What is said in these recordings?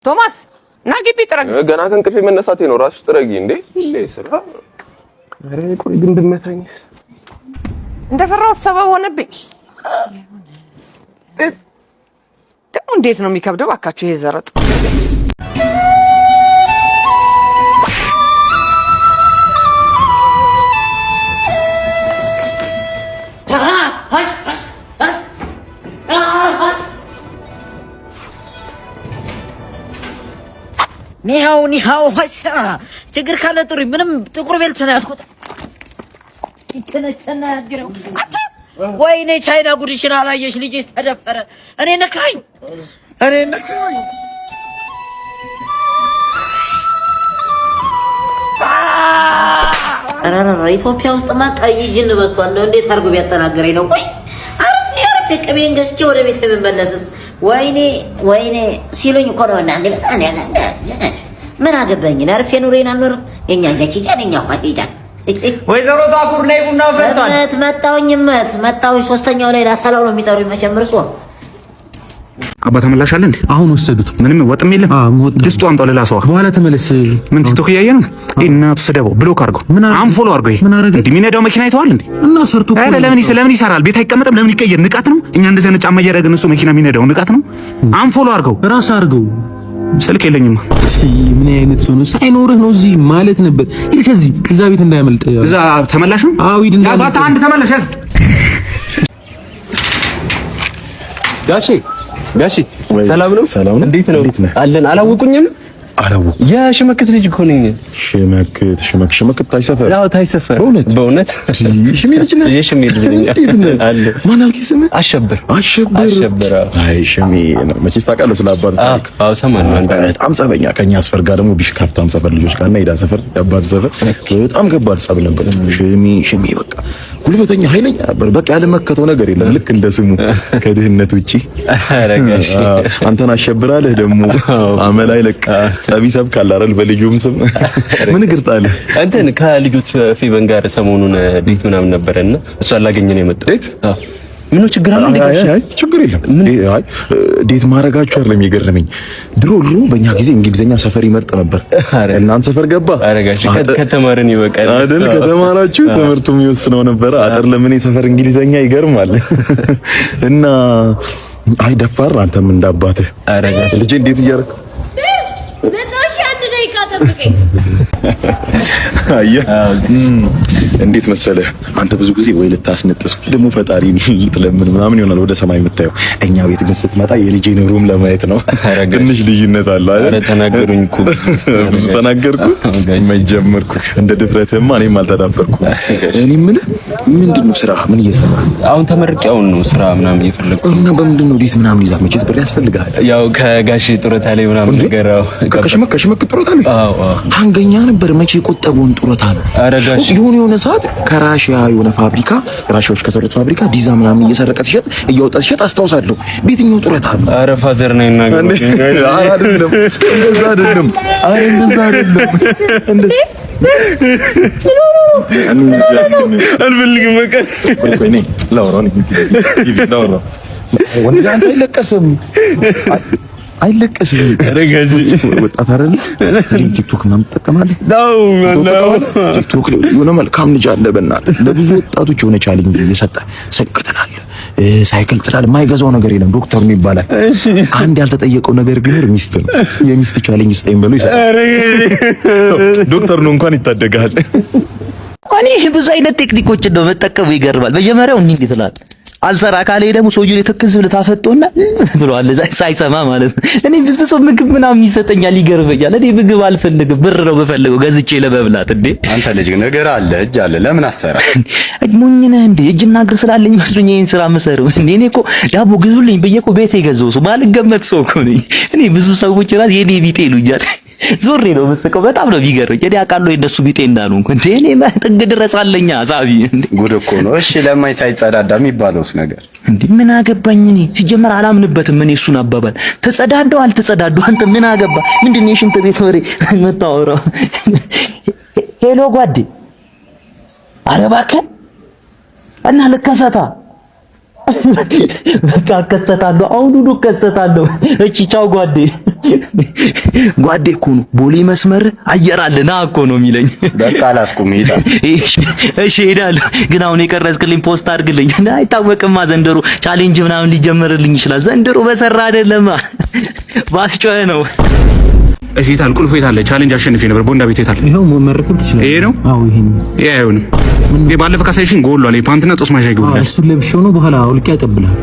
ቶማስ ና ግቢ ጥረግስ። ገና ከእንቅልፌ መነሳቴ ነው። ራስሽ ጥረጊ እንዴ? ስራ ኧረ ቆይ ግን ብትመታኝ እንደፈራሁት ሰበብ ሆነብኝ። ደግሞ እንዴት ነው የሚከብደው? እባካችሁ ይሄ ዘረጥ ኒሃው ሀሻ ችግር ካለ ጥሪ ምንም ጥቁር ቤልት ነው ያስቆጣ ይቸነቸና ያግረው ወይኔ ቻይና ጉድሽን አላየሽ ልጅ ተደፈረ እኔ ነካኝ አራራ ኢትዮጵያ ውስጥ ማጣይ ጅን በስቷል ነው እንዴት አርጎ ቢያጠናግረኝ ነው ወይ አርፌ ቅቤን ገዝቼ ወደ ቤት የምመለስስ ወይኔ ሲሉኝ እኮ ነው እና ምን አገባኝ አርፌ ኑሬን አልኖር የኛ ጃኪጃን የኛ ቋቂጃን ወይዘሮ ታኩር ላይ ቡና ፈቷል መጣው ሶስተኛው ላይ ላታላው ነው የሚጠሩኝ መቸምርሶ አባ ተመላሽ አለ እንዴ? አሁን ወሰዱት። ምንም ወጥም የለም። ድስቱ አምጣው ሌላ ሰው በኋላ ተመለስ። ምን ቲክቶክ እያየ ነው? እናቱ ስደበው ብሎክ አድርገው አንፎሎ አድርገው። እንዴ የሚነዳው መኪና አይተዋል እንዴ? እና ሰርቶ አረ ለምን ይሰራል? ቤት አይቀመጥም? ለምን ይቀየር? ንቃት ነው። እኛ እንደዚህ አይነት ጫማ እያደረግን እሱ መኪና የሚነዳው ንቃት ነው። አንፎሎ አድርገው ራስ አድርገው። ስልክ የለኝማ። ምን አይነት ሰው ነው? ሳይኖርህ ነው እዚህ ማለት ነበር። ሂድ ከዚህ እዛ ቤት እንዳያመልጥ። እዛ ተመላሽ ነው? አዎ ሂድ እንዳያመልጥ። አንድ ተመላሽ ጋሺ ሰላም ነው? እንዴት ነው? አለን። አላወቁኝም? የሽመክት ልጅ እኮ ነኝ። ሽመክት ታይሰፈር? አዎ ታይሰፈር። በእውነት ሽሜ ልጅ ነህ? የሽሜ ልጅ ነኝ። አለ። ማን አልከኝ ስምህ? አሸብር። አይ ሽሜ ነው። መቼስ ታውቃለህ ስለ አባት ታሪክ? አዎ ሰማን። በጣም ጸበኛ ከኛ አስፈር ጋር ደግሞ ቢሽካፍታም ሰፈር ልጆች ጋርና ሄዳ ሰፈር የአባት ሰፈር በጣም ከባድ ጸብ ነበር። ሽሜ በቃ ጉልበተኛ ኃይለኛ ነበር። በቃ ያለመከተው ነገር የለም። ልክ እንደ ስሙ ከድህነት ውጪ። አረጋሽ አንተን አሸብራለህ ደግሞ አመላይ ለቃ ጸብ ይሰብካል አይደል? በልጁም ስም ምን ግርጣለህ? እንትን ከልጆች ፌበን ጋር ሰሞኑን ዴት ምናምን ነበረና እሷን ላገኘ ነው የመጣሁት። ምን ችግር አለ? አይ ችግር የለም። አይ ዴት ማረጋችሁ አይደለም የገረመኝ። ድሮ በእኛ ጊዜ እንግሊዘኛ ሰፈር ይመርጥ ነበር። እናንተ ሰፈር ገባ አረጋሽ ከተማረን ይበቃል አይደል? ከተማራችሁ ትምህርቱ የሚወስነው ነበር። አጠር ለምን ሰፈር እንግሊዘኛ ይገርማል። እና አይ ደፋር አንተም እንዳባትህ አረጋሽ ልጅ እንዴት እያደረክ እንዴት መሰለህ አንተ ብዙ ጊዜ ወይ ልታስነጥስ ደግሞ ፈጣሪ ልትለምን ምናምን ይሆናል ወደ ሰማይ የምታየው። እኛ ቤት ግን ስትመጣ የልጄን ሩም ለማየት ነው። ትንሽ ልዩነት አለ አይደል? ኧረ ተናገሩኝ እኮ ብዙ ተናገርኩ መጀመርኩ እንደ ድፍረትማ እኔም አልተዳፈርኩ። እኔ የምልህ ምንድነው ስራ ምን እየሰራህ? አሁን ተመርቄው ነው ስራ ምናምን እየፈለግኩ እና በምንድነው ዴት ምናምን ይዛት መቼስ ብር ያስፈልጋል። ያው ከጋሽ ጡረታ ላይ ምናምን ነገር ከሽመክ ጡረታ ላይ አንገኛ ነበር መቼ የቆጠበውን ጡረታ ነው። አረጋሽ የሆነ ሰዓት ከራሺያ የሆነ ፋብሪካ ራሺያዎች ከሰሩት ፋብሪካ ዲዛ ምናምን እየሰረቀ ሲሸጥ እያወጣ ሲሸጥ አስታውሳለሁ። ቤትኛው ጡረታ ነው? አረ ፋዘር ነው ይናገር። አረ አይደለም እንደዛ አይደለም። አልፈልግም በቃ ቆይ ነኝ ላውራ ወንድ አንተ አይለቀስም አረጋጂ ወጣት አይደል? ቲክቶክ ምናምን ትጠቀማለህ? ቲክቶክ የሆነ መልካም ልጅ አለ በእናትህ ለብዙ ወጣቶች የሆነ ቻሌንጅ እየሰጠ ስልክ ትላለህ፣ ሳይክል ትላለህ፣ የማይገዛው ነገር የለም። ዶክተር ነው ይባላል። አንድ ያልተጠየቀው ነገር ቢኖር ሚስት ነው። የሚስት ቻሌንጅ ስጠኝ ብሎ ይሰጣል። ዶክተር ነው እንኳን ይታደጋል። እኔ ብዙ አይነት ቴክኒኮችን ነው መጠቀሙ። ይገርማል። መጀመሪያው እንዴት ይላል አልሰራ ካለ ደግሞ ሰውዬው የተከዝ ብለ ታፈጦና ብለዋል ሳይሰማ ማለት ነው። እኔ ብዙ ሰው ምግብ ምናምን ይሰጠኛል፣ ይገርመኛል። እኔ ምግብ አልፈልግም፣ ብር ነው የምፈልገው ገዝቼ ለመብላት። እንዴ አንተ ልጅ ነገር አለ እጅ አለ ለምን አሰራ? ሞኝ ነህ እንዴ? እጅና እግር ስላለኝ መስሎኝ ይሄን ስራ መሰረው እንዴ? እኔ እኮ ዳቦ ግዙልኝ ብዬ እኮ ቤቴ ገዘው ሰው ማልገመት ሰው እኮ ነኝ እኔ። ብዙ ሰዎች ራስ የኔ ቢጤ ይሉኛል። ዞሬ ነው መስቀው በጣም ነው ቢገርመኝ። እኔ አውቃለሁ የነሱ ቢጤ እንዳልሆንኩ እንዴ። እኔ ጥግ ድረስ አለኛ አሳቢ እንዴ። ጉድ እኮ ነው። እሺ ለማይ ሳይጸዳዳ የሚባለውስ ነገር እንዴ ምን አገባኝ? እኔ ሲጀመር አላምንበትም። እኔ እሱን አባባል ተጸዳዳው አልተጸዳዳው አንተ ምን አገባ? ምንድነው የሽንት ቤት ወሬ የምታወራው? ሄሎ ጓዴ፣ ኧረ እባክህ እና ልከሰታ በቃ ከሰታለሁ አሁን ሁሉ ከሰታለሁ። እቺ ቻው ጓዴ እኮ ነው ቦሌ መስመር አየር አለ ና እኮ ነው የሚለኝ። በቃ አላስቁም ይላል። እሺ ሄዳለሁ፣ ግን አሁን የቀረጽክልኝ ፖስት አድርግልኝ። አይታወቅማ ዘንድሮ ቻሌንጅ ምናምን ሊጀመርልኝ ይችላል። ዘንድሮ በሰራ አይደለማ ባስጮኸ ነው። እሺ ታል ቁልፉ የታለ? ቻሌንጅ አሸንፌ ነበር። ቦንዳ ቤት የታለ? ይሄው መመረከብ ትችላለህ። ይሄ ነው? አዎ ይሄ ነው። ይሄ አይሆንም። ይሄ ባለፈ ካሳይሽን ጎል አለ ፓንትና ጦስ ማሻይ ጎል አለ። እሱን ለብሼው ነው በኋላ አውልቄ ያቀብላል።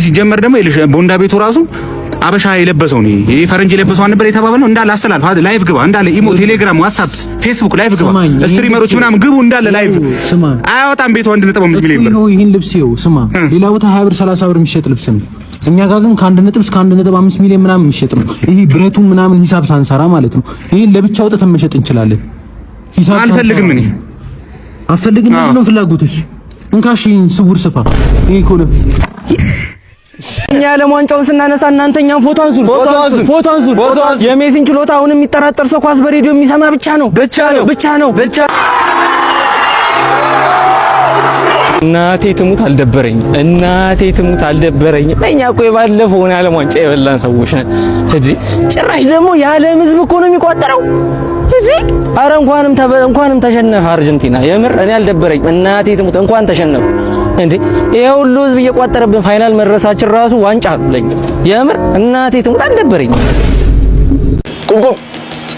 ሲጀመር ደግሞ ይልሽ ቦንዳ ቤቱ ራሱ አበሻ የለበሰው ነው። ይሄ ፈረንጅ የለበሰው ነበር የተባባለው እንዳለ አስተላልፍ ላይቭ ግባ እንዳለ ኢሞ፣ ቴሌግራም፣ ዋትስአፕ፣ ፌስቡክ ላይቭ ግባ። ስትሪመሮች ምናምን ግቡ እንዳለ ላይቭ። አያወጣም ቤቱ 1.5 ሚሊዮን ብር። ይሄን ልብስ ይኸው ስማ፣ ሌላ ቦታ 20 ብር 30 ብር የሚሸጥ ልብስ ነው። እኛ ጋር ግን ከ1 እስከ 1.5 ሚሊዮን ምናምን የሚሸጥ ነው። ይሄ ብረቱን ምናምን ሂሳብ ሳንሰራ ማለት ነው። ይሄን ለብቻ አውጥተን መሸጥ እንችላለን። ሂሳብ አልፈልግም እኔ አልፈልግም። ምንድነው ፍላጎትሽ? እንካሽ ስውር ስፋ ይሄ ኮለ እኛ ዓለም ዋንጫውን ስናነሳ እናንተኛም ፎቶ አንሱን። የሜሲን ችሎታ አሁን የሚጠራጠር ሰው ኳስ በሬዲዮ የሚሰማ ብቻ ነው። እናቴ ትሙት አልደበረኝ። እኛ እኮ የባለፈውን ዓለም ዋንጫ የበላን ሰዎች ነን። ጭራሽ ደግሞ የዓለም ሕዝብ እኮ ነው የሚቆጠረው። ኧረ እንኳንም ተሸነፈ አርጀንቲና። የምር እኔ አልደበረኝ። እናቴ ትሙት እንኳን ተሸነፉ እንዴ! ይሄ ሁሉ ሕዝብ እየቆጠረብን ፋይናል መድረሳችን ራሱ ዋንጫ አለኝ። የምር እናቴ ትሙት አልደበረኝ። ቁምቁም።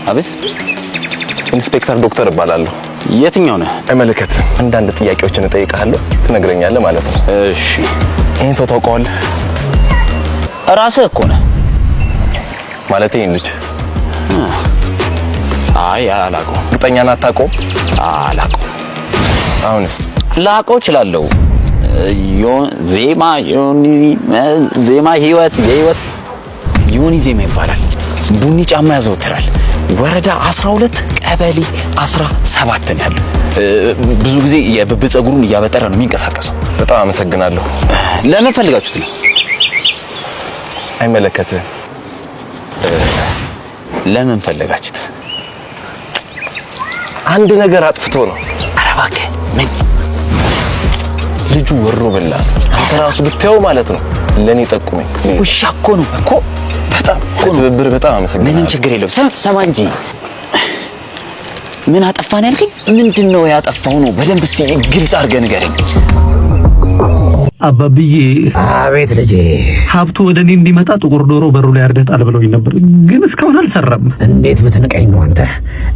አቤት። ኢንስፔክተር ዶክተር እባላለሁ። የትኛው ነህ? አይመለከት። አንዳንድ ጥያቄዎችን እጠይቅሃለሁ ትነግረኛለህ ማለት ነው። እሺ። ይሄን ሰው ታውቀዋለህ? ራስህ እኮ ነህ ማለት ይሄን ልጅ? አይ አላውቀውም። እርግጠኛ ነህ አታውቀውም? አላውቀውም። አሁንስ? ላውቀው እችላለሁ። ዜማ ህይወት ዮኒ ዜማ ይባላል። ቡኒ ጫማ ያዘወትራል። ወረዳ 12 ቀበሌ 17 ነው ያለው። ብዙ ጊዜ የብብ ፀጉሩን እያበጠረ ነው የሚንቀሳቀሰው። በጣም አመሰግናለሁ። ለምን ፈልጋችሁት ነው? አይመለከትህም። ለምን ፈለጋችሁት? አንድ ነገር አጥፍቶ ነው። ኧረ እባክህ ምን? ልጁ ወሮ በላ። አንተ ራሱ ብታየው ማለት ነው። ለኔ ጠቁመኝ። ውሻ እኮ ነው እኮ። በጣም ትብብር በጣም አመሰግናለሁ። ምንም ችግር የለውም። ሰማ እንጂ ምን አጠፋን ያልከኝ? ምንድነው ያጠፋው ነው? በደንብ እስቲ ግልጽ አድርገህ ንገረኝ። አባብዬ። አቤት ልጄ። ሀብቱ ወደ እኔ እንዲመጣ ጥቁር ዶሮ በሩ ላይ አርደጣል ብለውኝ ነበር፣ ግን እስካሁን አልሰራም። እንዴት ብትንቀኝ ነው አንተ?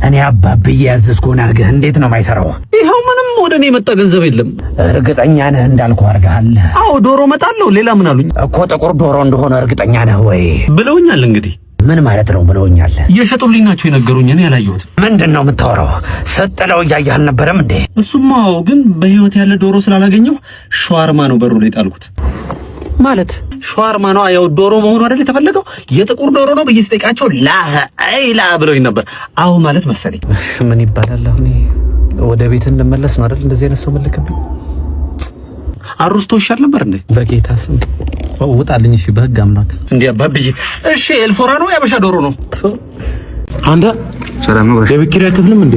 እኔ አባብዬ ያዘዝኩህን አድርገህ እንዴት ነው የማይሰራው? ይኸው ምንም ወደ እኔ የመጣ ገንዘብ የለም። እርግጠኛ ነህ እንዳልኩህ አድርገሃል? አዎ ዶሮ መጣለሁ። ሌላ ምን አሉኝ? እኮ ጥቁር ዶሮ እንደሆነ እርግጠኛ ነህ ወይ ብለውኛል። እንግዲህ ምን ማለት ነው ብለውኛል? እየሸጡልኝ ናቸው የነገሩኝ። እኔ ያላየሁትም። ምንድን ነው የምታወራው? ሰጥለው እያየህ አልነበረም እንዴ? እሱማ ግን በህይወት ያለ ዶሮ ስላላገኘሁ ሸዋርማ ነው በሩ ላይ ጣልኩት። ማለት ሸዋርማ ነው ያው ዶሮ መሆኑ አይደል የተፈለገው? የጥቁር ዶሮ ነው ብዬ ስጠይቃቸው ላ ብለውኝ ነበር። አዎ ማለት መሰለኝ። ምን ይባላል አሁን? ወደ ቤት እንመለስ ነው አይደል? እንደዚህ አይነት ሰው መልከብኝ አሩስቶ ይሻል ነበር እንዴ? በጌታ ስም ውጣልኝ። እሺ በህግ አምላክ። እንዴ አባብዬ። እሺ ኤልፎራ ነው ያበሻ ዶሮ ነው? አንተ ሰላም ነው? የቤት ኪራይ አይከፍልም እንዴ?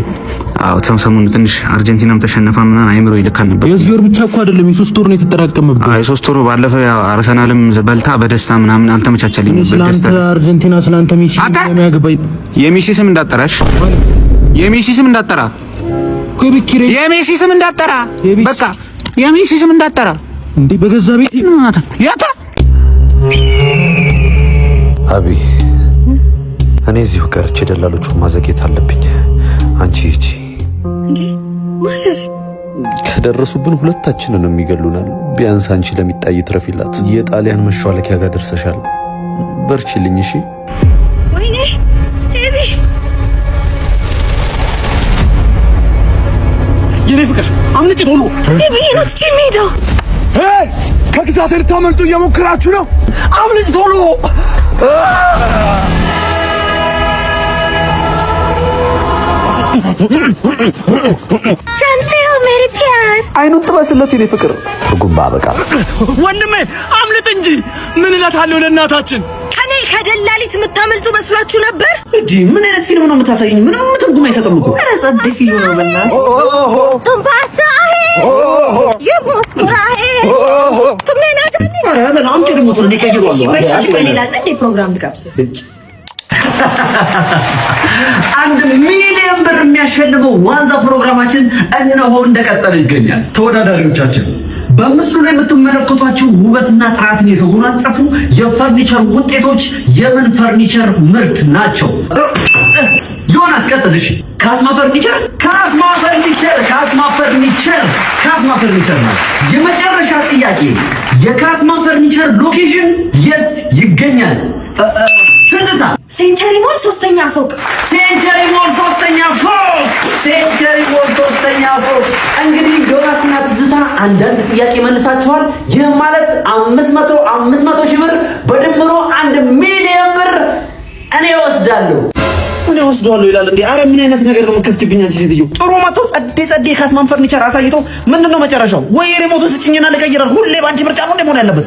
አዎ ሰሞኑን ትንሽ አርጀንቲናም ተሸነፈ ምናምን አይምሮ ይልካል ነበር። የዚህ ወር ብቻ እኮ አይደለም የ3 ወር ነው የተጠራቀመብህ። አይ 3 ወር ባለፈ ያው አርሰናልም በልታ በደስታ ምናምን አልተመቻቸልኝም። ስላንተ አርጀንቲና ስላንተ ሜሲ የሚያገባኝ የሜሲ ስም እንዳጠራሽ የሜሲ ስም እንዳጠራ የቤት ኪራይ የሜሲ ስም እንዳጠራ በቃ የሜሲ ስም እንዳጠራ እንዴ በገዛ ቤት ያታ አቢ እኔ እዚሁ ቀርቼ ደላሎቹን ማዘግየት አለብኝ። አንቺ እቺ እንዴ ማለት ከደረሱብን ሁለታችንን የሚገሉናል። ቢያንስ አንቺ ለሚጣይ ትረፊላት። የጣሊያን መሿለኪያ ጋር ደርሰሻል። በርቺልኝ እሺ። ወይኔ ኤቢ የኔ ፍቅር አምልጭ ቶሎ። ኤቢ ነው ሜዳ ከግዛት ልታመልጡ እየሞከራችሁ ነው። አምልጭ ቶሎ። ቻንቴው ሜሪ ፒያር አይኑን ጥበስለት የኔ ፍቅር። ትርጉም ባበቃ ወንድሜ አምልጥ እንጂ ምን እላታለሁ ለእናታችን። ከኔ ከደላሊት የምታመልጡ መስሏችሁ ነበር እንዴ? ምን አይነት ፊልም ነው የምታሳየኝ? ምንም ትርጉም አይሰጥም እኮ። ኧረ ጸድ ፊልም ነው በእናትህ። ቱምባሳ የሞት ኩራሄ ቱምኔ ኧረ አምጪ ደግሞ ትሩ ሊቀይሯሉ። እሺ በሌላ ጸዴ ፕሮግራም ልጋብዝ። 1 ሚሊዮን ብር የሚያሸልመው ዋንዛ ፕሮግራማችን እነሆ እንደቀጠለ ይገኛል። ተወዳዳሪዎቻችን በምስሉ ላይ የምትመለከቷቸው ውበትና ጥራትን የተጎናጸፉ የፈርኒቸር ውጤቶች የምን ፈርኒቸር ምርት ናቸው? ዮናስ ቀጥልሽ። ካስማ ፈርኒቸር ነው። የመጨረሻ ጥያቄ የካስማ ፈርኒቸር ሎኬሽን የት ይገኛል? ትዝታ ሴንቸሪ ሞል 3ኛ ፎቅ። ሴንቸሪ ሞል 3ኛ ፎቅ። እንግዲህ ዮናስና ትዝታ አንዳንድ ጥያቄ መልሳችኋል። ይህ ማለት 500 ሺህ ብር በድምሮ 1 ሚሊዮን ብር እኔ ወስዳለሁ ይላል እንዴ! አረ ምን አይነት ነገር ነው የምከፍችብኝ አንቺ ሴትዮ? ጥሩ መጥቶ ጸዴ ካስማን ፈርኒቸር አሳይቶ ምንድነው መጨረሻው? ወይ ሪሞቱን ስጭኝና ልቀይራል። ሁሌ ባንቺ ምርጫ ነው እንደሆነ ያለበት።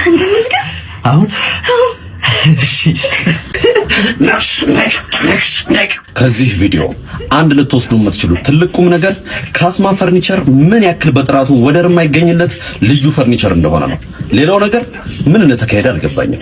አንቺ ጋር አሁን እሺ ከዚህ ቪዲዮ አንድ ልትወስዱ የምትችሉት ትልቅ ቁም ነገር ካስማ ፈርኒቸር ምን ያክል በጥራቱ ወደር የማይገኝለት ልዩ ፈርኒቸር እንደሆነ ነው። ሌላው ነገር ምን እንደተካሄደ አልገባኝም።